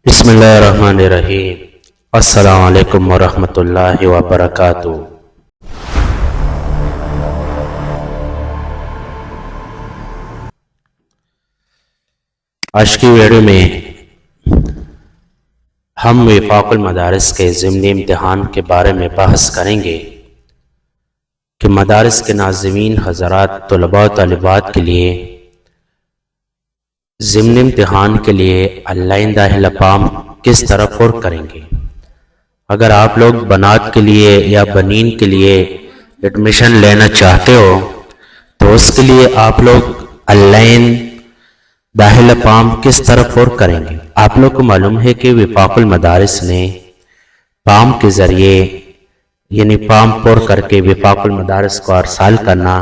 بسم اللہ الرحمن الرحیم۔ السلام علیکم ورحمۃ اللہ وبرکاتہ۔ آج کی ویڈیو میں ہم وفاق المدارس کے ضمنی امتحان کے بارے میں بحث کریں گے کہ مدارس کے ناظمین حضرات، طلباء و طالبات کے لیے ضمنی امتحان کے لیے آن لائن داخلہ فارم کس طرح پر کریں گے۔ اگر آپ لوگ بنات کے لیے یا بنین کے لیے ایڈمیشن لینا چاہتے ہو تو اس کے لیے آپ لوگ آن لائن داخلہ فارم کس طرح پر کریں گے۔ آپ لوگ کو معلوم ہے کہ وفاق المدارس نے فارم کے ذریعے فارم پر کر کے وفاق المدارس کو ارسال کرنا،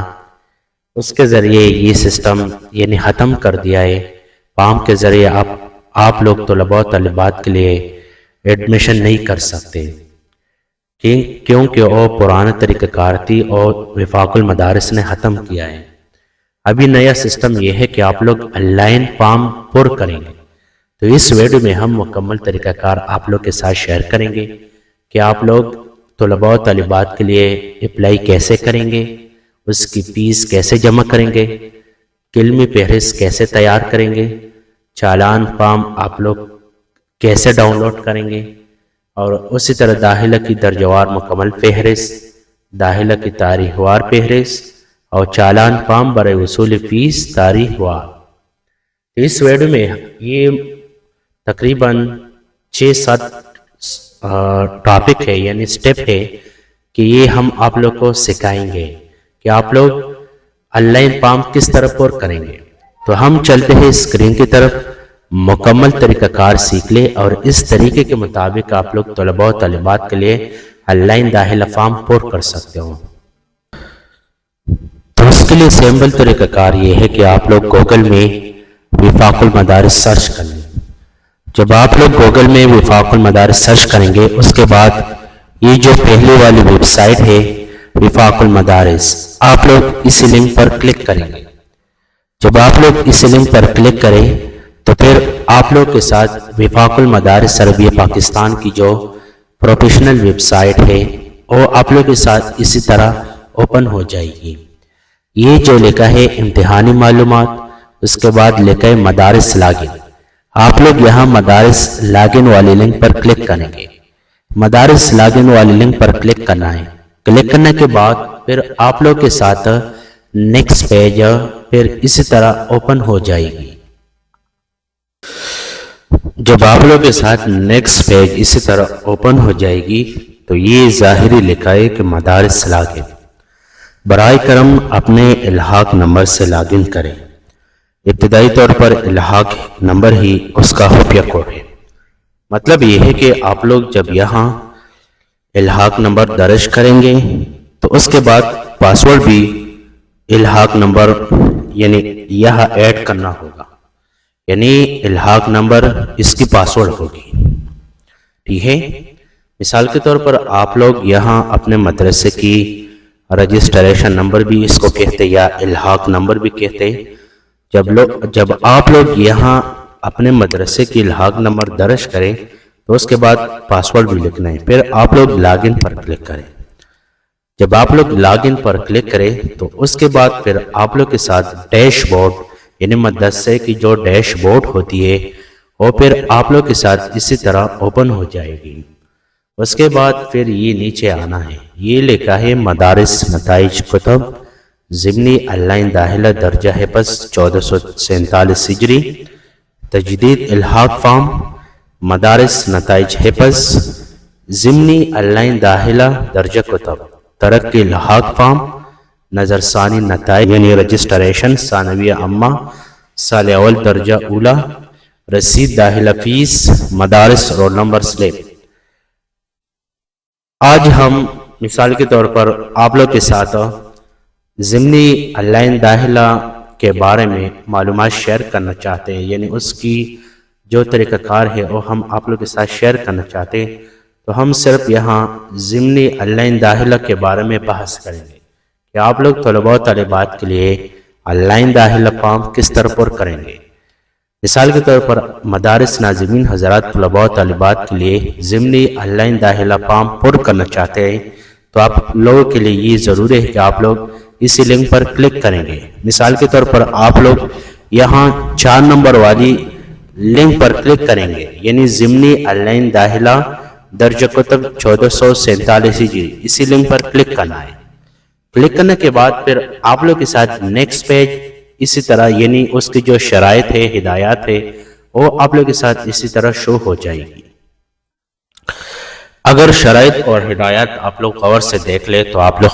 اس کے ذریعے یہ سسٹم ختم کر دیا ہے۔ فارم کے ذریعے آپ لوگ طلباء و طالبات کے لیے ایڈمیشن نہیں کر سکتے، کیونکہ وہ پرانا طریقہ کار تھی اور وفاق المدارس نے ختم کیا ہے۔ ابھی نیا سسٹم یہ ہے کہ آپ لوگ آن لائن فارم پر کریں گے۔ تو اس ویڈیو میں ہم مکمل طریقہ کار آپ لوگ کے ساتھ شیئر کریں گے کہ آپ لوگ طلباء و طالبات کے لیے اپلائی کیسے کریں گے، اس کی فیس کیسے جمع کریں گے، کلمی فہرست کیسے تیار کریں گے، چالان فارم آپ لوگ کیسے ڈاؤن لوڈ کریں گے، اور اسی طرح داخلہ کی درجہ وار مکمل فہرست، داخلہ کی تاریخ وار فہرست اور چالان فارم برائے وصول فیس تاریخ وار۔ اس ویڈیو میں یہ تقریباً 6-7 ٹاپک ہے سٹیپ ہے کہ یہ ہم آپ لوگ کو سکھائیں گے کہ آپ لوگ آن لائن فارم کس طرح پر کریں گے۔ تو ہم چلتے ہیں اسکرین کی طرف، مکمل طریقہ کار سیکھ لیں اور اس طریقے کے مطابق آپ لوگ طلباء و طالبات کے لیے آن لائن داخلہ فارم پر کر سکتے ہو۔ تو اس کے لیے سیمپل طریقہ کار یہ ہے کہ آپ لوگ گوگل میں وفاق المدارس سرچ کر لیں۔ جب آپ لوگ گوگل میں وفاق المدارس سرچ کریں گے، اس کے بعد یہ جو پہلی والی ویب سائٹ ہے وفاق المدارس، آپ لوگ اس لنک پر کلک کریں گے۔ جب آپ لوگ اس لنک پر کلک کریں تو پھر آپ لوگ کے ساتھ وفاق المدارس عربیہ پاکستان کی جو پروفیشنل ویب سائٹ ہے وہ آپ لوگ کے ساتھ اسی طرح اوپن ہو جائے گی۔ یہ جو لکھا ہے امتحانی معلومات، اس کے بعد لکھا ہے مدارس لاگن، آپ لوگ یہاں مدارس لاگن والے لنک پر کلک کریں گے۔ مدارس لاگن والے لنک پر کلک کرنا ہے۔ کلک کرنے کے بعد پھر آپ لوگ کے ساتھ نیکسٹ پیج پھر اسی طرح اوپن ہو جائے گی۔ جب آپ لوگ کے ساتھ نیکسٹ پیج اسی طرح اوپن ہو جائے گی تو یہ ظاہری لکھا ہے کہ مدارس لاگن، برائے کرم اپنے الحاق نمبر سے لاگن کریں۔ ابتدائی طور پر الحاق نمبر ہی اس کا خفیہ کوڈ ہے۔ مطلب یہ ہے کہ آپ لوگ جب یہاں الحاق نمبر درج کریں گے تو اس کے بعد پاسورڈ بھی الحاق نمبر یہاں ایڈ کرنا ہوگا، الحاق نمبر اس کی پاسورڈ ہوگی، ٹھیک ہے۔ مثال کے طور پر آپ لوگ یہاں اپنے مدرسے کی رجسٹریشن نمبر بھی اس کو کہتے یا الحاق نمبر بھی کہتے۔ جب آپ لوگ یہاں اپنے مدرسے کی الحاق نمبر درج کریں تو اس کے بعد پاسورڈ بھی لکھنا ہے، پھر آپ لوگ لاگن پر کلک کریں۔ جب آپ لوگ لاگن پر کلک کریں تو اس کے بعد پھر آپ لوگ کے ساتھ ڈیش بورڈ مدرسے کی جو ڈیش بورڈ ہوتی ہے وہ پھر آپ لوگ کے ساتھ اسی طرح اوپن ہو جائے گی۔ اس کے بعد پھر یہ نیچے آنا ہے، یہ لکھا ہے مدارس نتائج کتب ضمنی آن لائن داخلہ درجہ حفظ 1447 ہجری، تجدید الحاق فارم، مدارس نتائج حفظ ضمنی آن لائن داخلہ درجہ کتب، ترقی الحاق فارم، نظر ثانی نتائج رجسٹریشن ثانویہ عامہ سال اول درجہ اولا، رسید داخلہ فیس، مدارس رول نمبر سلپ۔ آج ہم مثال کے طور پر آپ لوگ کے ساتھ ضمنی آن لائن داخلہ کے بارے میں معلومات شیئر کرنا چاہتے ہیں، اس کی جو طریقہ کار ہے وہ ہم آپ لوگ کے ساتھ شیئر کرنا چاہتے ہیں۔ تو ہم صرف یہاں ضمنی آن لائن داخلہ کے بارے میں بحث کریں گے کہ آپ لوگ طلباء و طالبات کے لیے آن لائن داخلہ فارم کس طرح پر کریں گے۔ مثال کے طور پر مدارس ناظمین حضرات طلباء و طالبات کے لیے ضمنی آن لائن داخلہ فارم پر کرنا چاہتے ہیں تو آپ لوگوں کے لیے یہ ضروری ہے کہ آپ لوگ اسی لنک پر کلک کریں گے۔ مثال کے طور پر آپ لوگ یہاں 4 نمبر والی لنک پر کلک کریں گے، یعنی ضمنی آن لائن داخلہ درج کتب 1447 ہجری، اسی لنک پر کلک کرنا ہے۔ کلک کرنے کے بعد پھر آپ لوگ کے ساتھ نیکسٹ پیج اسی طرح، یعنی اس کی جو شرائط ہے، ہدایات ہے، وہ آپ لوگ کے ساتھ اسی طرح شو ہو جائے گی۔ اگر شرائط اور ہدایات آپ لوگ غور سے دیکھ لیں تو آپ لوگ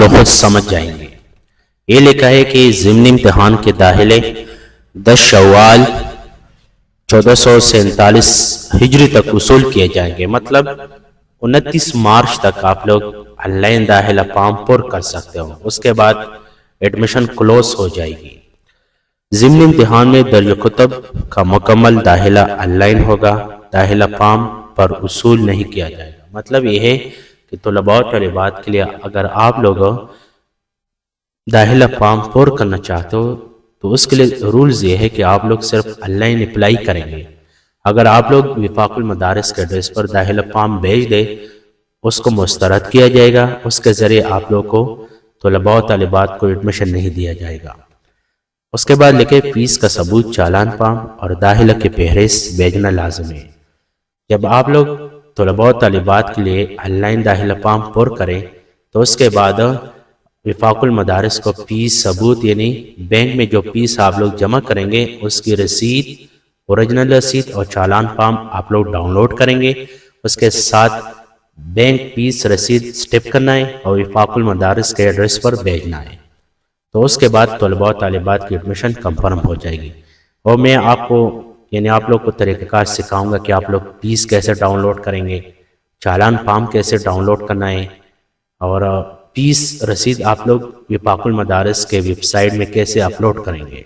خود سمجھ جائیں گے۔ یہ لکھا ہے کہ ضمنی امتحان کے داخلے 10 شوال 1447 ہجری تک وصول کیے جائیں گے، مطلب 29 مارچ تک آپ لوگ آن لائن داخلہ فارم پر کر سکتے ہو، اس کے بعد ایڈمیشن کلوز ہو جائے گی۔ ضمنی امتحان میں درج کتب کا مکمل داخلہ آن لائن ہوگا، داخلہ فارم پر وصول نہیں کیا جائے گا۔ مطلب یہ ہے کہ طلباء و طالبات کے لیے اگر آپ لوگ داخلہ فارم پر کرنا چاہتے ہو تو اس کے لیے رولز یہ ہے کہ آپ لوگ صرف آن لائن اپلائی کریں گے۔ اگر آپ لوگ وفاق المدارس کے ایڈریس پر داخلہ فارم بھیج دیں، اس کو مسترد کیا جائے گا، اس کے ذریعے آپ لوگ کو طلباء و طالبات کو ایڈمیشن نہیں دیا جائے گا۔ اس کے بعد لکھے فیس کا ثبوت، چالان فارم اور داخلہ کی فہرست بھیجنا لازم ہے۔ جب آپ لوگ طلباء و طالبات کے لیے آن لائن داخلہ فارم پر کریں تو اس کے بعد وفاق المدارس کو فیس ثبوت، یعنی بینک میں جو فیس آپ لوگ جمع کریں گے اس کی رسید، اوریجنل رسید اور چالان فارم آپ لوگ ڈاؤن لوڈ کریں گے، اس کے ساتھ بینک فیس رسید سٹیپ کرنا ہے اور وفاق المدارس کے ایڈریس پر بھیجنا ہے۔ تو اس کے بعد طلباء و طالبات کی ایڈمیشن کنفرم ہو جائے گی۔ اور میں آپ لوگ کو طریقہ کار سکھاؤں گا کہ آپ لوگ فیس کیسے ڈاؤن لوڈ کریں گے، چالان فارم کیسے ڈاؤن لوڈ کرنا ہے، اور فیس رسید آپ لوگ وفاق المدارس کے ویب سائٹ میں کیسے اپلوڈ کریں گے۔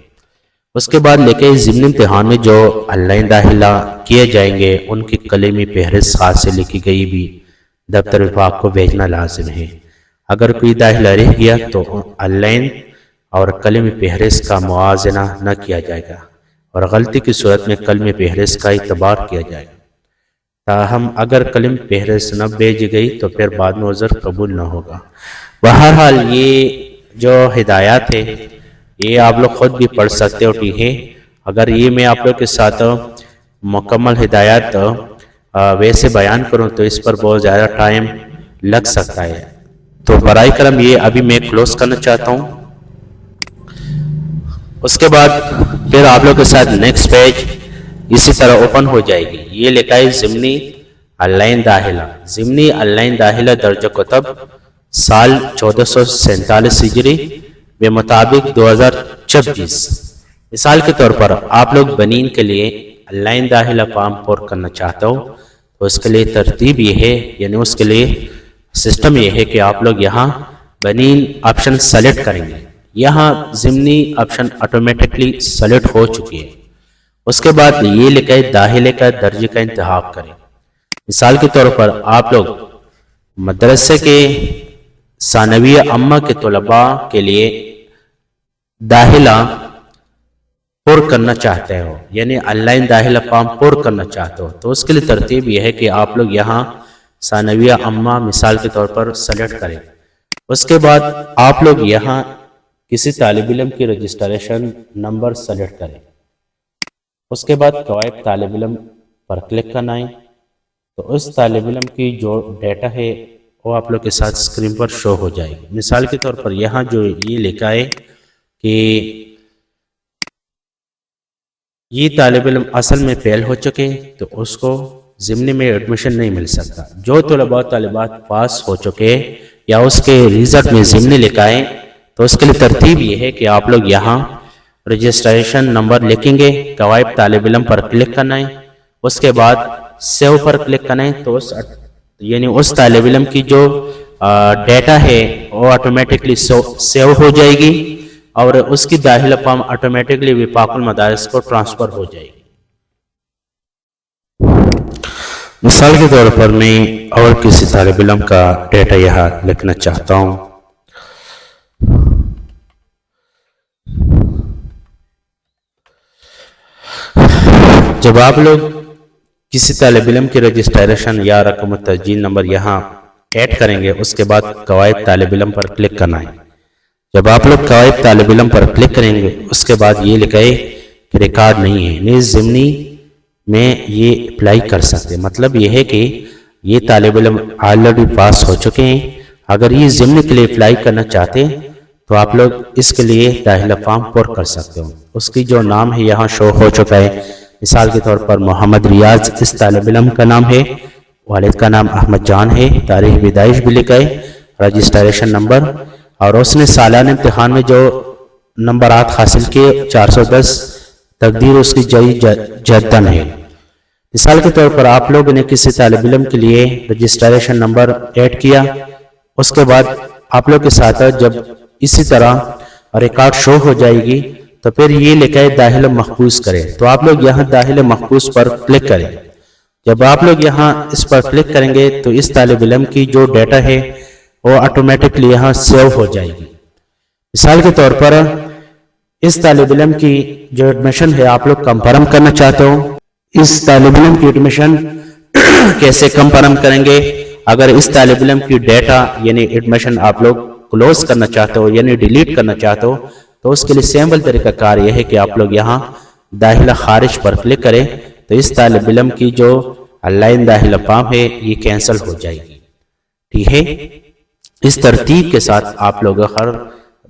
اس کے بعد لے ضمنی امتحان میں جو آن لائن داخلہ کیے جائیں گے ان کی کلمی فہرست ہاتھ سے لکھی گئی بھی دفتر وفاق کو بھیجنا لازم ہے۔ اگر کوئی داخلہ رہ گیا تو آن لائن اور کلمی فہرست کا موازنہ نہ کیا جائے گا، اور غلطی کی صورت میں کلمی فہرست کا اعتبار کیا جائے گا۔ تاہم اگر کلمی فہرست نہ بھیجی گئی تو پھر بعد میں عذر قبول نہ ہوگا۔ بہرحال یہ جو ہدایات ہے یہ آپ لوگ خود بھی پڑھ سکتے ہو، ٹھیک ہے۔ اگر یہ میں آپ لوگ کے ساتھ مکمل ہدایات ویسے بیان کروں تو اس پر بہت زیادہ ٹائم لگ سکتا ہے، تو برائے کرم یہ ابھی میں کلوز کرنا چاہتا ہوں۔ اس کے بعد پھر آپ لوگ کے ساتھ نیکسٹ پیج اسی طرح اوپن ہو جائے گی۔ یہ لکھا ہے ضمنی آن لائن داخلہ، ضمنی آن لائن داخلہ درج کتب سال 1447 ہجری بے مطابق 2026۔ مثال کے طور پر آپ لوگ بنین کے لیے آن لائن داخلہ فارم پر کرنا چاہتے ہو تو اس کے لیے ترتیب یہ ہے، یعنی اس کے لیے سسٹم یہ ہے کہ آپ لوگ یہاں بنین آپشن سلیکٹ کریں گے۔ یہاں ضمنی آپشن آٹومیٹکلی سلیکٹ ہو چکی ہے۔ اس کے بعد یہ لکھا ہے داخلے کا درجے کا انتخاب کریں۔ مثال کے طور پر آپ لوگ مدرسے کے ثانویہ عامہ کے طلباء کے لیے داخلہ پر کرنا چاہتے ہو، یعنی آن لائن داخلہ فارم پر کرنا چاہتے ہو تو اس کے لیے ترتیب یہ ہے کہ آپ لوگ یہاں ثانویہ عامہ مثال کے طور پر سلیکٹ کریں۔ اس کے بعد آپ لوگ یہاں کسی طالب علم کی رجسٹریشن نمبر سلیکٹ کریں۔ اس کے بعد قواعد طالب علم پر کلک کرنا ہے، تو اس طالب علم کی جو ڈیٹا ہے وہ آپ لوگ کے ساتھ اسکرین پر شو ہو جائے گی۔ مثال کے طور پر یہاں جو یہ لکھا ہے کہ یہ طالب علم اصل میں فیل ہو چکے تو اس کو ضمنی میں ایڈمیشن نہیں مل سکتا۔ جو طلباء طالبات پاس ہو چکے یا اس کے ریزلٹ میں ضمنی لکھا ہے تو اس کے لیے ترتیب یہ ہے کہ آپ لوگ یہاں رجسٹریشن نمبر لکھیں گے، قواعد طالب علم پر کلک کرنا ہے، اس کے بعد سیو پر کلک کرنا ہے، تو اس طالب علم کی جو ڈیٹا ہے وہ آٹومیٹکلی سیو ہو جائے گی اور اس کی داخلہ فارم آٹومیٹکلی وفاق المدارس کو ٹرانسفر ہو جائے گی۔ مثال کے طور پر میں اور کسی طالب علم کا ڈیٹا یہاں لکھنا چاہتا ہوں۔ جب آپ لوگ کسی طالب علم کی رجسٹریشن یا رقم التسجیل نمبر یہاں ایڈ کریں گے، اس کے بعد قواعد طالب علم پر کلک کرنا ہے۔ جب آپ لوگ قواعد طالب علم پر کلک کریں گے، اس کے بعد یہ لکھا ہے کہ ریکارڈ نہیں ہے، نیز ضمنی میں یہ اپلائی کر سکتے، مطلب یہ ہے کہ یہ طالب علم آلریڈی پاس ہو چکے ہیں۔ اگر یہ ضمنی کے لیے اپلائی کرنا چاہتے ہیں تو آپ لوگ اس کے لیے داخلہ فارم پر کر سکتے ہو۔ اس کی جو نام ہے یہاں شو ہو چکا ہے، مثال کے طور پر محمد ریاض اس طالب علم کا نام ہے، والد کا نام احمد جان ہے، تاریخ پیدائش بھی لکھا ہے، رجسٹریشن نمبر، اور اس نے سالانہ امتحان میں جو نمبرات حاصل کیے 410، تقدیر اس کی جئی جدن ہے۔ مثال کے طور پر آپ لوگوں نے کسی طالب علم کے لیے رجسٹریشن نمبر ایڈ کیا، اس کے بعد آپ لوگ کے ساتھ جب اسی طرح ریکارڈ شو ہو جائے گی تو پھر یہ لکھا ہے داخلہ محفوظ کریں، تو آپ لوگ یہاں داخلہ محفوظ پر کلک کریں۔ جب آپ لوگ یہاں اس پر کلک کریں گے تو اس طالب علم کی جو ڈیٹا ہے وہ آٹومیٹکلی یہاں سیو ہو جائے گی۔ مثال کے طور پر اس طالب علم کی جو ایڈمیشن ہے آپ لوگ کنفرم کرنا چاہتے ہو، اس طالب علم کی ایڈمیشن کیسے کنفرم کریں گے؟ اگر اس طالب علم کی ڈیٹا یعنی ایڈمیشن آپ لوگ کلوز کرنا چاہتے ہو یعنی ڈیلیٹ کرنا چاہتے ہو تو اس کے لیے سیمپل طریقہ کار یہ ہے کہ آپ لوگ یہاں داخلہ خارج پر کلک کریں تو اس طالب علم کی جو آن لائن داخلہ فارم ہے یہ کینسل ہو جائے گی، ٹھیک ہے۔ اس ترتیب کے ساتھ آپ لوگ ہر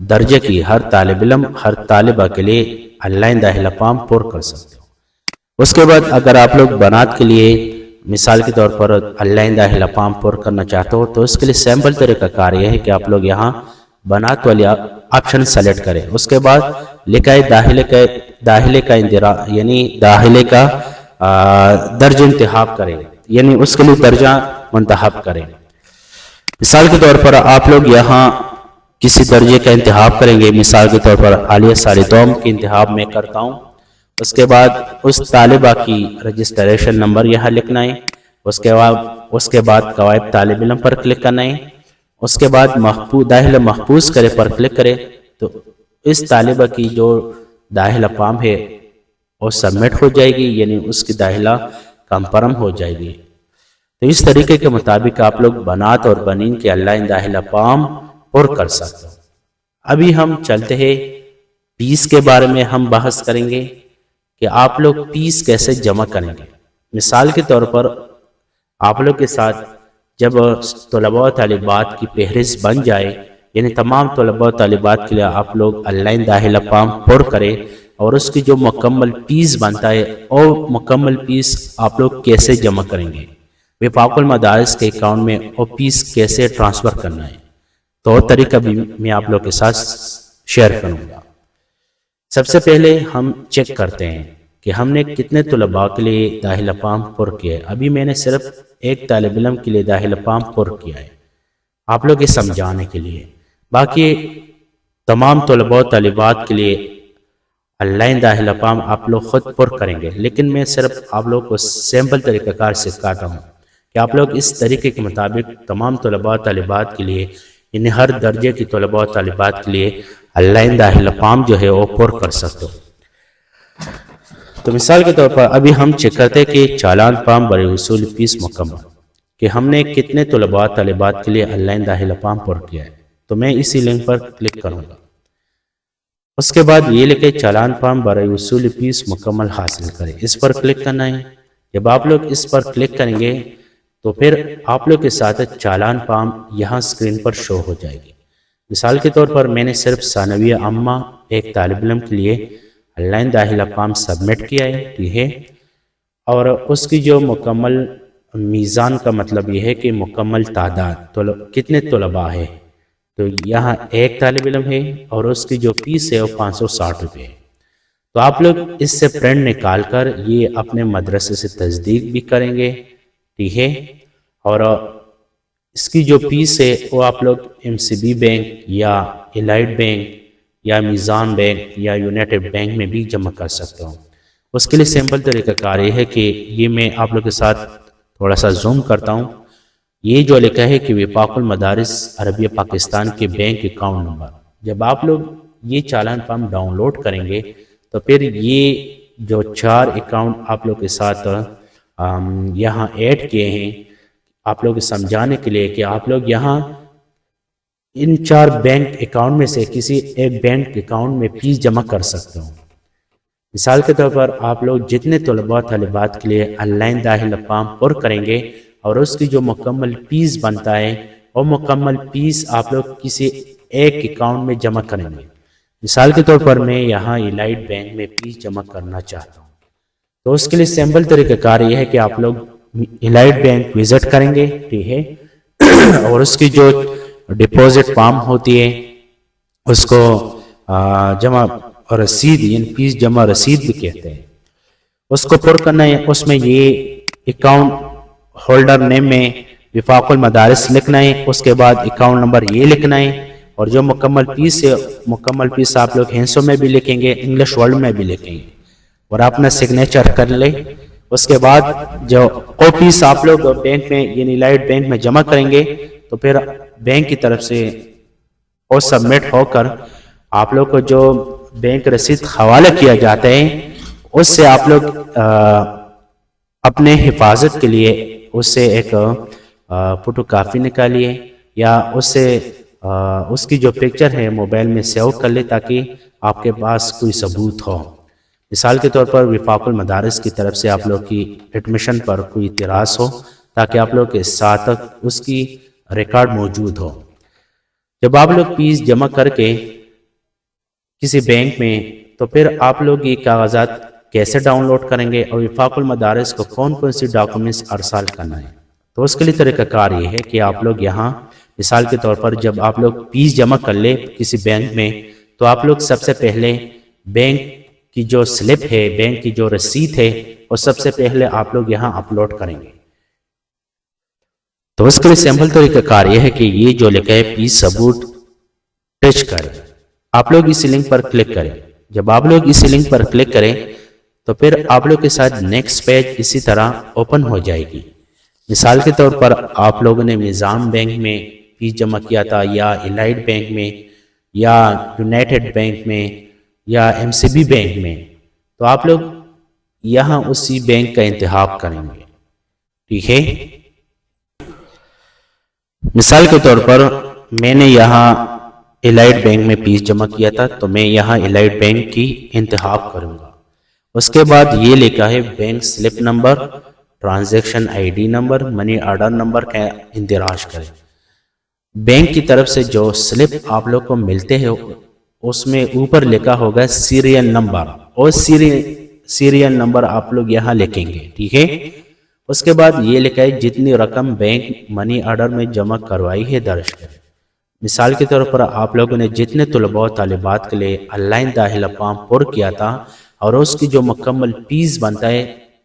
درجے کی ہر طالب علم ہر طالبہ کے لیے آن لائن داخلہ فارم پر کر سکتے ہو۔ اس کے بعد اگر آپ لوگ بنات کے لیے مثال کے طور پر آن لائن داخلہ فارم پر کرنا چاہتے ہو تو اس کے لیے سیمپل طریقہ کار یہ ہے کہ آپ لوگ یہاں بنات والی آپشن سیلیکٹ کریں، اس کے بعد لکھا ہے داخلے کا اندرا یعنی داخلے کا درجہ انتخاب کریں، یعنی اس کے لیے درجہ منتخب کریں۔ مثال کے طور پر آپ لوگ یہاں کسی درجے کا انتخاب کریں گے، مثال کے طور پر عالیہ ثانوی دوم کی انتخاب میں کرتا ہوں، اس کے بعد اس طالبہ کی رجسٹریشن نمبر یہاں لکھنا ہے، اس کے بعد قواعد طالب علم پر کلک کرنا ہے، اس کے بعد داخلہ محفوظ کرے پر کلک کرے تو اس طالبہ کی جو داخلہ فارم ہے وہ سبمٹ ہو جائے گی، یعنی اس کی داخلہ کنفرم ہو جائے گی۔ تو اس طریقے کے مطابق آپ لوگ بنات اور بنین کے آن لائن داخلہ فارم پر کر سکتے ہو۔ ابھی ہم چلتے ہیں فیس کے بارے میں ہم بحث کریں گے کہ آپ لوگ فیس کیسے جمع کریں گے۔ مثال کے طور پر آپ لوگ کے ساتھ جب طلباء و طالبات کی فہرست بن جائے، یعنی تمام طلباء و طالبات کے لیے آپ لوگ آن لائن داخلہ فارم پر کریں اور اس کی جو مکمل فیس بنتا ہے اور مکمل فیس آپ لوگ کیسے جمع کریں گے، وفاق المدارس کے اکاؤنٹ میں اور فیس کیسے ٹرانسفر کرنا ہے، تو وہ طریقہ بھی میں آپ لوگ کے ساتھ شیئر کروں گا۔ سب سے پہلے ہم چیک کرتے ہیں کہ ہم نے کتنے طلباء کے لیے داخلہ فارم پر کیا ہے۔ ابھی میں نے صرف ایک طالب علم کے لیے داخلہ فارم پر کیا ہے، آپ لوگ یہ سمجھانے کے لیے۔ باقی تمام طلباء و طالبات کے لیے آن لائن داخلہ فارم آپ لوگ خود پر کریں گے، لیکن میں صرف آپ لوگ کو سیمپل طریقہ کار سکھاتا ہوں کہ آپ لوگ اس طریقے کے مطابق تمام طلباء و طالبات کے لیے، یعنی ہر درجے کی طلباء و طالبات کے لیے آن لائن داخلہ فارم جو ہے وہ پر کر سکتے ہو۔ تو مثال کے طور پر ابھی ہم چیک کرتے کہ چالان فارم برائے وصول فیس مکمل، کہ ہم نے کتنے طلباء طالبات کے لیے آن لائن داخلہ فارم پر کیا ہے، تو میں اسی لنک پر کلک کروں گا۔ اس کے بعد یہ لکھے چالان فارم برائے وصول فیس مکمل حاصل کریں، اس پر کلک کرنا ہے۔ جب آپ لوگ اس پر کلک کریں گے تو پھر آپ لوگ کے ساتھ چالان فارم یہاں سکرین پر شو ہو جائے گی۔ مثال کے طور پر میں نے صرف ثانویہ عامہ ایک طالب علم کے لیے آن لائن داخلہ فارم سبمٹ کیا ہے، ٹھیک ہے، اور اس کی جو مکمل میزان کا مطلب یہ ہے کہ مکمل تعداد کتنے طلباء ہے، تو یہاں ایک طالب علم ہے اور اس کی جو فیس ہے وہ 560 روپے ہے۔ تو آپ لوگ اس سے پرنٹ نکال کر یہ اپنے مدرسے سے تصدیق بھی کریں گے، ٹھیک ہے، اور اس کی جو فیس ہے وہ آپ لوگ MCB بینک یا الائٹ بینک یا میزان بینک یا یونائٹڈ بینک میں بھی جمع کر سکتے ہوں۔ اس کے لیے سمپل طریقہ کار یہ ہے کہ یہ میں آپ لوگ کے ساتھ تھوڑا سا زوم کرتا ہوں۔ یہ جو لکھا ہے کہ وفاق المدارس عربیہ پاکستان کے بینک اکاؤنٹ نمبر، جب آپ لوگ یہ چالان فارم ڈاؤن لوڈ کریں گے تو پھر یہ جو 4 اکاؤنٹ آپ لوگ کے ساتھ یہاں ایڈ کیے ہیں آپ لوگ سمجھانے کے لیے کہ آپ لوگ یہاں ان 4 بینک اکاؤنٹ میں سے کسی ایک بینک اکاؤنٹ میں فیس جمع کر سکتے ہو۔ مثال کے طور پر آپ لوگ جتنے طلباء طالبات کے لیے آن لائن داخلہ فارم پر کریں گے اور اس کی جو مکمل فیس بنتا ہے وہ مکمل فیس آپ لوگ کسی ایک اکاؤنٹ میں جمع کریں گے۔ مثال کے طور پر میں یہاں الائٹ بینک میں فیس جمع کرنا چاہتا ہوں، تو اس کے لیے سمپل طریقہ کار یہ ہے کہ آپ لوگ الائٹ بینک وزٹ کریں گے، ٹھیک ہے، اور اس کی جو ڈپوزٹ فارم ہوتی ہے اس کو جمع رسید یعنی فیس جمع رسید بھی کہتے ہیں، اس کو پر کرنا ہے۔ اس میں یہ اکاؤنٹ ہولڈر نیم میں وفاق المدارس لکھنا ہے، اس کے بعد اکاؤنٹ نمبر یہ لکھنا ہے، اور جو مکمل فیس ہے مکمل فیس آپ لوگ ہندسوں میں بھی لکھیں گے، انگلش ورڈ میں بھی لکھیں گے، اور اپنا سگنیچر کر لیں۔ اس کے بعد جو فیس آپ لوگ بینک میں یعنی الائٹ بینک میں جمع کریں گے تو پھر بینک کی طرف سے وہ سبمٹ ہو کر آپ لوگ کو جو بینک رسید حوالہ کیا جاتا ہے اس سے آپ لوگ اپنے حفاظت کے لیے اس سے ایک فوٹو کاپی نکالیے یا اس کی جو پکچر ہے موبائل میں سیو کر لے تاکہ آپ کے پاس کوئی ثبوت ہو۔ مثال کے طور پر وفاق المدارس کی طرف سے آپ لوگ کی ایڈمیشن پر کوئی اعتراض ہو تاکہ آپ لوگ کے ساتھ اس کی ریکارڈ موجود ہو۔ جب آپ لوگ فیس جمع کر کے کسی بینک میں تو پھر آپ لوگ یہ کاغذات کیسے ڈاؤن لوڈ کریں گے اور وفاق المدارس کو کون کون سی ڈاکومنٹس ارسال کرنا ہے، تو اس کے لیے طریقہ کار یہ ہے کہ آپ لوگ یہاں مثال کے طور پر جب آپ لوگ فیس جمع کر لے کسی بینک میں تو آپ لوگ سب سے پہلے بینک کی جو سلپ ہے بینک کی جو رسید ہے وہ سب سے پہلے آپ لوگ یہاں اپلوڈ کریں گے۔ تو اس کے لیے سمپل طریقہ کار یہ ہے کہ یہ جو لکھا ہے فیس ثبوت ٹچ کریں، آپ لوگ اس لنک پر کلک کریں۔ جب آپ لوگ اس لنک پر کلک کریں تو پھر آپ لوگ کے ساتھ نیکسٹ پیج اسی طرح اوپن ہو جائے گی۔ مثال کے طور پر آپ لوگوں نے نظام بینک میں فیس جمع کیا تھا یا الائٹ بینک میں یا یونائٹڈ بینک میں یا ایم سی بی بینک میں، تو آپ لوگ یہاں اسی بینک کا انتخاب کریں گے، ٹھیک ہے۔ مثال کے طور پر میں نے یہاں الائٹ بینک میں فیس جمع کیا تھا تو میں یہاں الائٹ بینک کی انتخاب کروں گا۔ اس کے بعد یہ لکھا ہے bank slip number, transaction I D number, money order number کا اندراج کریں۔ بینک کی طرف سے جو سلپ آپ لوگ کو ملتے ہیں اس میں اوپر لکھا ہوگا سیریل نمبر، اور سیریل نمبر آپ لوگ یہاں لکھیں گے، ٹھیک ہے۔ اس کے بعد یہ لکھا ہے جتنی رقم بینک منی آرڈر میں جمع کروائی ہے درج کریں۔ مثال کے طور پر آپ لوگوں نے جتنے طلباء و طالبات کے لیے آن لائن داخلہ فارم پر کیا تھا اور اس کی جو مکمل فیس بنتا ہے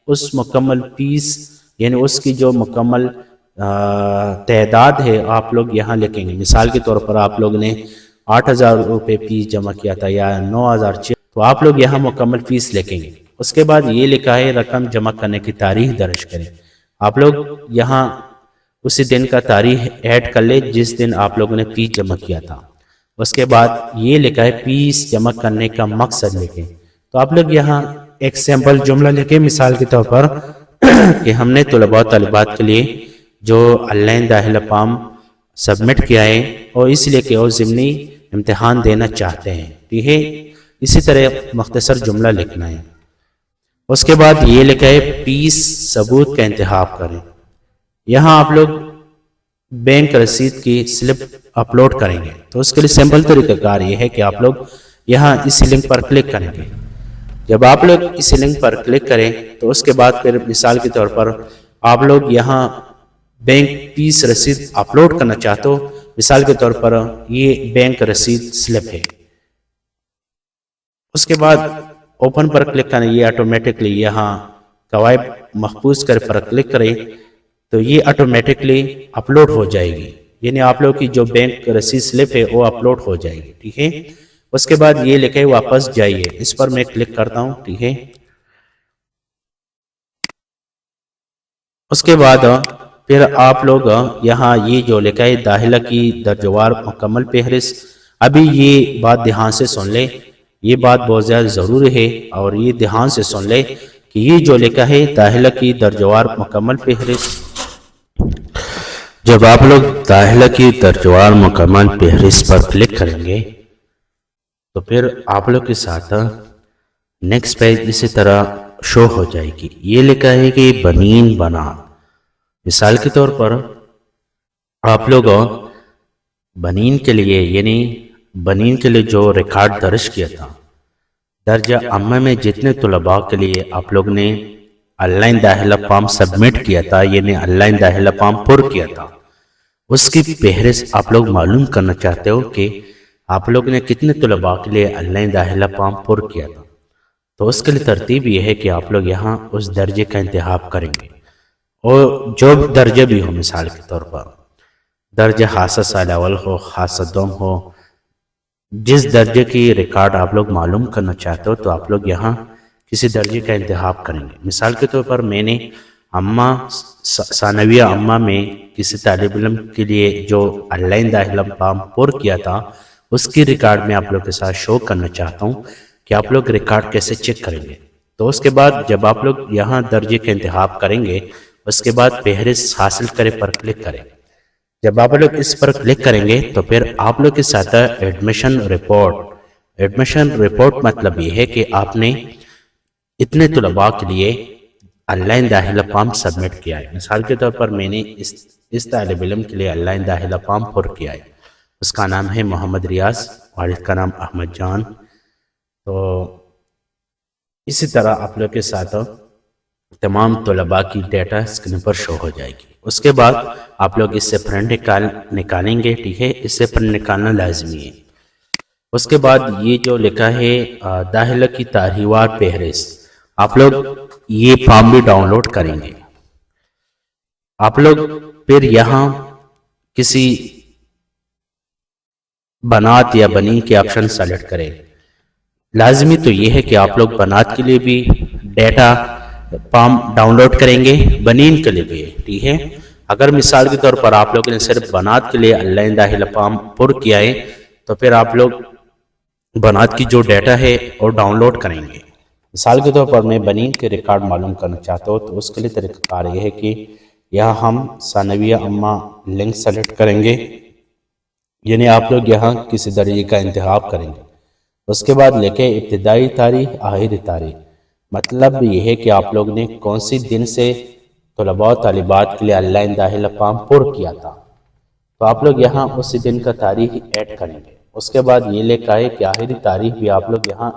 اس مکمل فیس یعنی اس کی جو مکمل تعداد ہے آپ لوگ یہاں لکھیں گے۔ مثال کے طور پر آپ لوگ نے 8,000 روپے فیس جمع کیا تھا یا 9,000، تو آپ لوگ یہاں مکمل فیس لکھیں گے۔ اس کے بعد یہ لکھا ہے رقم جمع کرنے کی تاریخ درج کریں۔ آپ لوگ یہاں اسی دن کا تاریخ ایڈ کر لے جس دن آپ لوگوں نے فیس جمع کیا تھا۔ اس کے بعد یہ لکھا ہے فیس جمع کرنے کا مقصد لکھیں، تو آپ لوگ یہاں ایک سیمپل جملہ لکھیں مثال کے طور پر کہ ہم نے طلباء طالبات کے لیے جو آن لائن داخلہ فارم سبمٹ کیا ہے اور اس لیے کہ وہ ضمنی امتحان دینا چاہتے ہیں، ٹھیک ہے۔ اسی طرح مختصر جملہ لکھنا ہے۔ اس کے بعد یہ لکھا ہے فیس ثبوت کا انتخاب کریں۔ یہاں آپ لوگ بینک رسید کی سلپ اپلوڈ کریں گے، تو اس کے لیے سمپل طریقہ کار یہ ہے کہ آپ لوگ یہاں اس لنک پر کلک کریں گے۔ جب آپ لوگ اس لنک پر کلک کریں تو اس کے بعد پھر مثال کے طور پر آپ لوگ یہاں بینک فیس رسید اپلوڈ کرنا چاہتے ہو۔ مثال کے طور پر یہ بینک رسید سلپ ہے۔ اس کے بعد اوپن پر کلک کریں، یہ آٹومیٹکلی یہاں قواعد محفوظ کر پر کلک کریں تو یہ آٹومیٹکلی اپلوڈ ہو جائے گی، یعنی آپ لوگ کی جو بینک رسید سلپ ہے وہ اپلوڈ ہو جائے گی، ٹھیک ہے۔ اس کے بعد یہ لکھے واپس جائیے، اس پر میں کلک کرتا ہوں، ٹھیک ہے۔ اس کے بعد پھر آپ لوگ یہاں یہ جو لکھا ہے داخلہ کی درجوار مکمل فہرست، ابھی یہ بات دھیان سے سن لیں، یہ بات بہت زیادہ ضروری ہے اور یہ دھیان سے سن لے کہ یہ جو لکھا ہے داخلہ کی درجوار مکمل فہرست، جب آپ لوگ داخلہ کی درجوار مکمل فہرست پر کلک کریں گے تو پھر آپ لوگ کے ساتھ نیکسٹ پیج اسی طرح شو ہو جائے گی۔ یہ لکھا ہے کہ بنین بنات، مثال کے طور پر آپ لوگ بنین کے لیے یعنی بنین کے لیے جو ریکارڈ درج کیا تھا، درجہ اما میں جتنے طلباء کے لیے آپ لوگ نے آن لائن داخلہ فارم سبمٹ کیا تھا یعنی آن لائن داخلہ فارم پر کیا تھا، اس کی فہرست آپ لوگ معلوم کرنا چاہتے ہو کہ آپ لوگ نے کتنے طلباء کے لیے آن لائن داخلہ فارم پر کیا تھا، تو اس کے لیے ترتیب یہ ہے کہ آپ لوگ یہاں اس درجے کا انتخاب کریں گے، اور جو درجہ بھی ہو، مثال کے طور پر درجہ خاصہ سال اول ہو، خاصہ دوم ہو، جس درجے کی ریکارڈ آپ لوگ معلوم کرنا چاہتے ہو تو آپ لوگ یہاں کسی درجے کا انتخاب کریں گے۔ مثال کے طور پر میں نے ثانویہ اما میں کسی طالب علم کے لیے جو آن لائن داخلہ فارم پر کیا تھا اس کی ریکارڈ میں آپ لوگ کے ساتھ شو کرنا چاہتا ہوں کہ آپ لوگ ریکارڈ کیسے چیک کریں گے۔ تو اس کے بعد جب آپ لوگ یہاں درجے کا انتخاب کریں گے اس کے بعد فہرست حاصل کرے پر کلک کریں۔ جب آپ لوگ اس پر کلک کریں گے تو پھر آپ لوگ کے ساتھ ایڈمیشن رپورٹ، ایڈمیشن رپورٹ مطلب یہ ہے کہ آپ نے اتنے طلباء کے لیے آن لائن داخلہ فارم سبمٹ کیا ہے۔ مثال کے طور پر میں نے اس طالب علم کے لیے آن لائن داخلہ فارم پر کیا ہے، اس کا نام ہے محمد ریاض، والد کا نام احمد جان۔ تو اسی طرح آپ لوگ کے ساتھ تمام طلباء کی ڈیٹا اسکرین پر شو ہو جائے گی۔ اس کے بعد آپ لوگ اس سے پرنٹ نکالیں گے، ٹھیک ہے، اس سے پرنٹ نکالنا لازمی ہے۔ اس کے بعد یہ جو لکھا ہے داخلہ کی تاریخ وار فہرست، آپ لوگ یہ فارم بھی ڈاؤن لوڈ کریں گے۔ آپ لوگ پھر یہاں کسی بنات یا بنین کے آپشن سیلیکٹ کریں۔ لازمی تو یہ ہے کہ آپ لوگ بنات کے لیے بھی ڈیٹا فارم ڈاؤن لوڈ کریں گے، بنین کے لیے بھی، ٹھیک ہے۔ اگر مثال کے طور پر آپ لوگوں نے صرف بنات کے لیے آن لائن داخلہ فارم پر کیا ہے تو پھر آپ لوگ بنات کی جو ڈیٹا ہے وہ ڈاؤن لوڈ کریں گے۔ مثال کے طور پر میں بنین کے ریکارڈ معلوم کرنا چاہتا ہوں تو اس کے لیے طریقہ کار یہ ہے کہ یہاں ہم ثانویہ اما لنک سیلیکٹ کریں گے، یعنی آپ لوگ یہاں کسی درجے کا انتخاب کریں گے۔ اس کے بعد لکھے ابتدائی تاریخ، آخری تاریخ، مطلب یہ ہے کہ آپ لوگ نے کون سی دن سے طلباء و طالبات کے لیے آن لائن داخلہ فارم پر کیا تھا، تو آپ لوگ یہاں اسی دن کا تاریخ ایڈ کریں گے۔ اس کے بعد یہ لکھا ہے کہ آخری تاریخ بھی آپ لوگ یہاں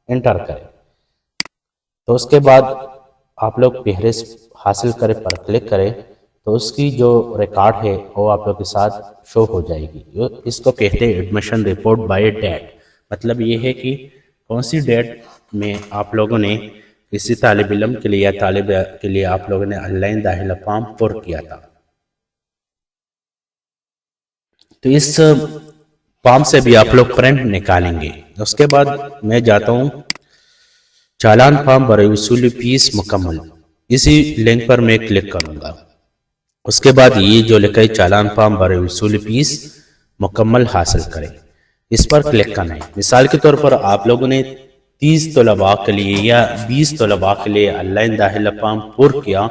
انٹر کریں۔ تو اس کے بعد آپ لوگ فہرست حاصل کرے پر کلک کریں تو اس کی جو ریکارڈ ہے وہ آپ لوگ کے ساتھ شو ہو جائے گی۔ اس کو کہتے ہیں ایڈمیشن رپورٹ بائی ڈیٹ، مطلب یہ ہے کہ کون سی ڈیٹ میں آپ لوگوں نے کسی طالب علم کے لیے یا طالب کے لیے آپ لوگوں نے آن لائن داخلہ فارم پر کیا تھا۔ تو اس فارم سے بھی آپ لوگ پرنٹ نکالیں گے۔ اس کے بعد میں جاتا ہوں چالان فارم برائے وصول فیس مکمل، اسی لنک پر میں کلک کروں گا۔ اس کے بعد یہ جو لکھا ہے چالان فارم برائے وصول فیس مکمل حاصل کریں، اس پر کلک کرنا ہے۔ مثال کے طور پر آپ لوگوں نے 30 طلباء کے لیے یا 20 طلباء کے لیے آن لائن داخلہ فارم پر کیا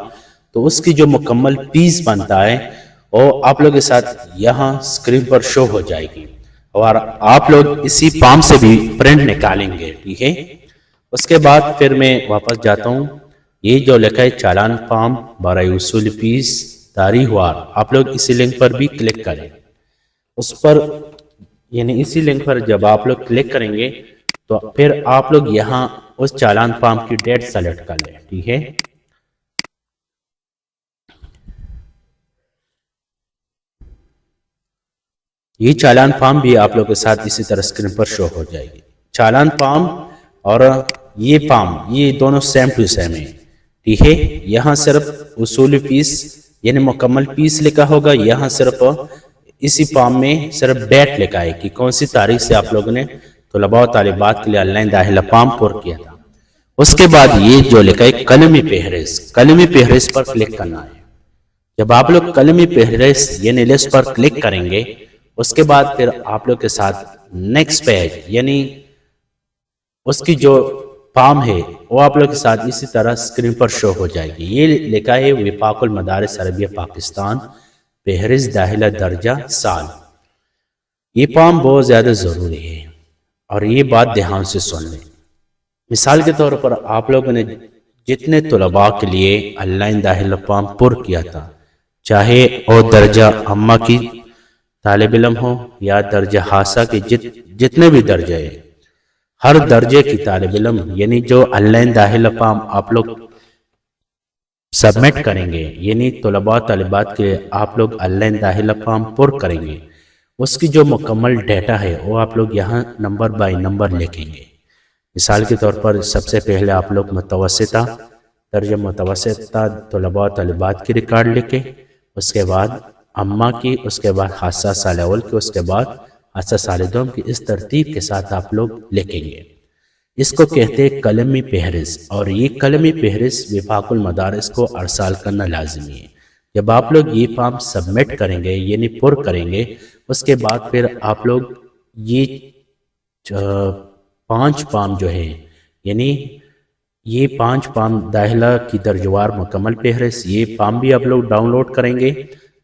تو اس کی جو مکمل فیس بنتا ہے وہ آپ لوگ کے ساتھ یہاں اسکرین پر شو ہو جائے گی، اور آپ لوگ اسی فارم سے بھی پرنٹ نکالیں گے، ٹھیک ہے۔ اس کے بعد پھر میں واپس جاتا ہوں، یہ جو لکھا ہے چالان فارم برائے وصول فیس تاریخ وار، آپ لوگ اسی لنک پر بھی کلک کریں۔ اس پر یعنی اسی لنک پر جب آپ لوگ کلک کریں گے تو پھر آپ لوگ یہاں اس چالان فارم کی ڈیٹ سیلیکٹ کر لیں، ٹھیک ہے۔ یہ چالان فارم بھی آپ لوگ کے ساتھ اسی طرح اسکرین پر شو ہو جائے گی۔ چالان فارم اور یہ فارم یہ دونوں سیم ٹو سیم ہیں، ٹھیک ہے۔ یہاں صرف وصول فیس یعنی مکمل فیس لکھا ہوگا، یہاں صرف اسی فارم میں صرف ڈیٹ لکھا ہے کہ کون سی تاریخ سے آپ لوگوں نے طلباء و طالبات کے لیے آن لائن داخلہ فارم پر کیا تھا۔ اس کے بعد یہ جو لکھا ہے قلمی فہرست، قلمی فہرست پر کلک کرنا ہے۔ جب آپ لوگ قلمی فہرست یعنی لسٹ پر کلک کریں گے اس کے بعد پھر آپ لوگ کے ساتھ نیکسٹ پیج یعنی اس کی جو فارم ہے وہ آپ لوگ کے ساتھ اسی طرح اسکرین پر شو ہو جائے گی۔ یہ لکھا ہے وفاق المدارس عربیہ پاکستان، فہرست داخلہ درجہ سال۔ یہ فارم بہت زیادہ ضروری ہے اور یہ بات دھیان سے سن لیں۔ مثال کے طور پر آپ لوگوں نے جتنے طلباء کے لیے آن لائن داخلہ فارم پر کیا تھا، چاہے وہ درجہ اما کی طالب علم ہو یا درجہ خاصہ کے جتنے بھی درجے ہیں، ہر درجے کی طالب علم یعنی جو آن لائن داخلہ فارم آپ لوگ سبمٹ کریں گے، یعنی طلباء طالبات کے آپ لوگ آن لائن داخلہ فارم پر کریں گے، اس کی جو مکمل ڈیٹا ہے وہ آپ لوگ یہاں نمبر بائی نمبر لکھیں گے۔ مثال کے طور پر سب سے پہلے آپ لوگ متوسطہ درجہ متوسطہ طلباء طالبات کی ریکارڈ لکھیں، اس کے بعد اما کی، اس کے بعد خاصہ سال اول کی، اس کے بعد خاصہ سال دوم کی، اس ترتیب کے ساتھ آپ لوگ لکھیں گے۔ اس کو کہتے ہیں قلمی فہرست، اور یہ قلمی فہرست وفاق المدارس کو ارسال کرنا لازمی ہے۔ جب آپ لوگ یہ فارم سبمٹ کریں گے یعنی پر کریں گے، اس کے بعد پھر آپ لوگ یہ 5 فارم جو ہے، یعنی یہ 5 فارم داخلہ کی درجوار مکمل فہرست، یہ فارم بھی آپ لوگ ڈاؤن لوڈ کریں گے۔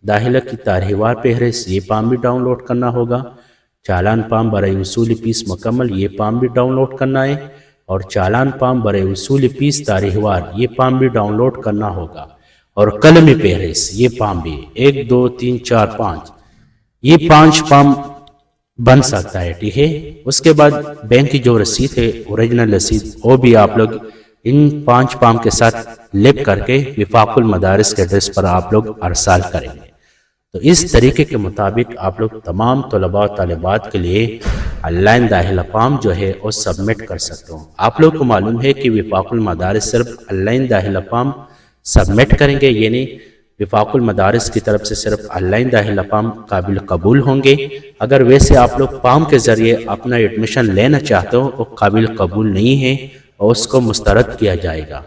داخلہ کی تاریخ وار فہرست، یہ فارم بھی ڈاؤن لوڈ کرنا ہوگا۔ چالان فارم برائے وصول فیس مکمل، یہ فارم بھی ڈاؤن لوڈ کرنا ہے، اور چالان فارم برائے وصول فیس تاریخ وار، یہ فارم بھی ڈاؤن لوڈ کرنا ہوگا۔ اور قلمی فہرست، یہ فارم بھی 1 2 3 4 5، یہ 5 فارم بن سکتا ہے، ٹھیک ہے۔ اس کے بعد بینک کی جو رسید ہے، اوریجنل رسید، وہ بھی آپ لوگ ان 5 فارم کے ساتھ لکھ کر کے وفاق المدارس کے ایڈریس پر آپ لوگ ارسال کریں گے۔ تو اس طریقے کے مطابق آپ لوگ تمام طلباء و طالبات کے لیے آن لائن داخلہ فارم جو ہے وہ سبمٹ کر سکتے ہوں۔ آپ لوگ کو معلوم ہے کہ وفاق المدارس صرف آن لائن داخلہ فارم سبمٹ کریں گے، یعنی وفاق المدارس کی طرف سے صرف آن لائن داخلہ فارم قابل قبول ہوں گے۔ اگر ویسے آپ لوگ فارم کے ذریعے اپنا ایڈمیشن لینا چاہتے ہو، وہ قابل قبول نہیں ہے اور اس کو مسترد کیا جائے گا۔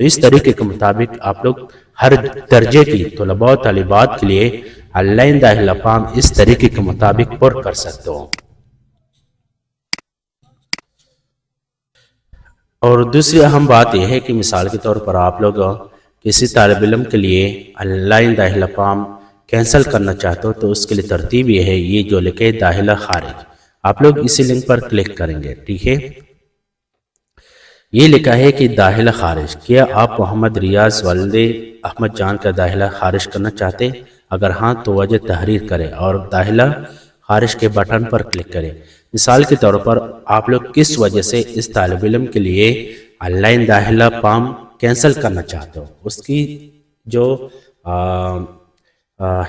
تو اس طریقے کے مطابق آپ لوگ ہر درجے کی طلباء و طالبات کے لیے آن لائن داخلہ فارم اس طریقے کے مطابق پر کر سکتے ہو۔ اور دوسری اہم بات یہ ہے کہ مثال کے طور پر آپ لوگ کسی طالب علم کے لیے آن لائن داخلہ فارم کینسل کرنا چاہتے ہو، تو اس کے لیے ترتیب یہ ہے، یہ جو لکھے داخلہ خارج، آپ لوگ اسی لنک پر کلک کریں گے، ٹھیک ہے۔ یہ لکھا ہے کہ داخلہ خارج، کیا آپ محمد ریاض والد احمد جان کا داخلہ خارج کرنا چاہتے؟ اگر ہاں تو وجہ تحریر کریں اور داخلہ خارج کے بٹن پر کلک کریں۔ مثال کے طور پر آپ لوگ کس وجہ سے اس طالب علم کے لیے آن لائن داخلہ فارم کینسل کرنا چاہتے ہو، اس کی جو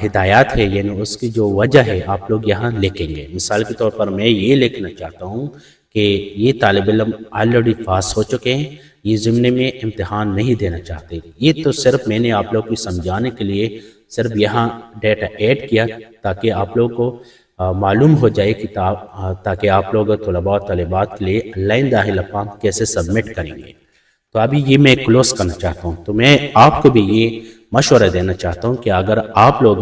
ہدایات ہے، یعنی اس کی جو وجہ ہے، آپ لوگ یہاں لکھیں گے۔ مثال کے طور پر میں یہ لکھنا چاہتا ہوں کہ یہ طالب علم آلریڈی پاس ہو چکے ہیں، یہ ضمن میں امتحان نہیں دینا چاہتے۔ یہ تو صرف میں نے آپ لوگ کو سمجھانے کے لیے صرف یہاں ڈیٹا ایڈ کیا تاکہ آپ لوگ کو معلوم ہو جائے کہ تاکہ آپ لوگ طلباء و طالبات کے لیے آن لائن داخلہ فارم کیسے سبمٹ کریں گے۔ تو ابھی یہ میں کلوز کرنا چاہتا ہوں، تو میں آپ کو بھی یہ مشورہ دینا چاہتا ہوں کہ اگر آپ لوگ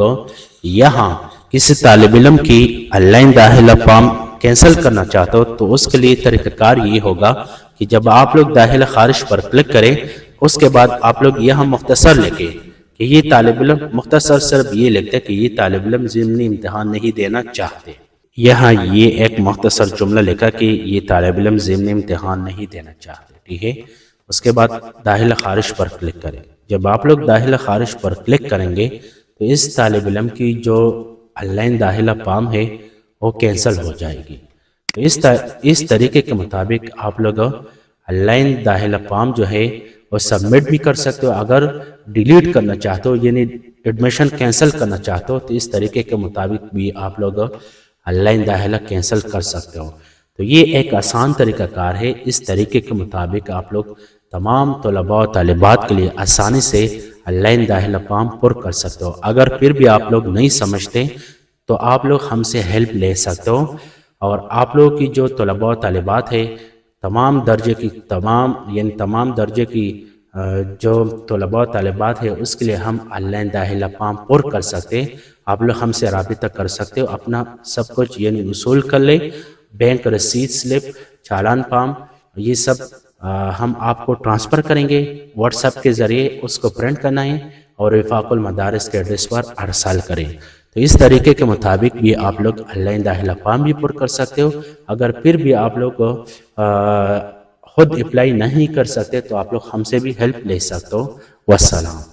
یہاں کسی طالب علم کی آن لائن داخلہ فارم کینسل کرنا چاہتے ہو، تو اس کے لیے طریقہ کار یہ ہوگا کہ جب آپ لوگ داخلہ خارج پر کلک کریں، اس کے بعد آپ لوگ یہاں مختصر لکھیں کہ یہ طالب علم، مختصر صرف یہ لکھتے کہ یہ طالب علم ضمنی امتحان نہیں دینا چاہتے۔ یہاں یہ ایک مختصر جملہ لکھا کہ یہ طالب علم ضمنی امتحان نہیں دینا چاہتے، ٹھیک ہے۔ اس کے بعد داخلہ خارج پر کلک کریں۔ جب آپ لوگ داخلہ خارج پر کلک کریں گے تو اس طالب علم کی جو آن لائن داخلہ فارم ہے وہ کینسل ہو جائے گی۔ تو اس طریقے کے مطابق آپ لوگ آن لائن داخلہ فارم جو ہے وہ سبمٹ بھی کر سکتے ہو۔ اگر ڈیلیٹ کرنا چاہتے ہو یعنی ایڈمیشن کینسل کرنا چاہتے ہو تو اس طریقے کے مطابق بھی آپ لوگ آن لائن داخلہ کینسل کر سکتے ہو۔ تو یہ ایک آسان طریقہ کار ہے، اس طریقے کے مطابق آپ لوگ تمام طلباء و طالبات کے لیے آسانی سے آن لائن داخلہ فارم پر کر سکتے ہو۔ اگر پھر بھی آپ لوگ نہیں سمجھتے تو آپ لوگ ہم سے ہیلپ لے سکتے ہو، اور آپ لوگ کی جو طلباء و طالبات ہے تمام درجے کی جو طلباء و طالبات ہے اس کے لیے ہم آن لائن داخلہ فارم پر کر سکتے ہیں۔ آپ لوگ ہم سے رابطہ کر سکتے ہو، اپنا سب کچھ یعنی وصول کر لے، بینک رسید سلپ، چالان فارم یہ سب ہم آپ کو ٹرانسفر کریں گے واٹس ایپ کے ذریعے، اس کو پرنٹ کرنا ہے اور وفاق المدارس کے ایڈریس پر ارسال کریں۔ تو اس طریقے کے مطابق بھی آپ لوگ آن لائن داخلہ فارم بھی پر کر سکتے ہو۔ اگر پھر بھی آپ لوگ خود اپلائی نہیں کر سکتے تو آپ لوگ ہم سے بھی ہیلپ لے سکتے ہو۔ والسلام۔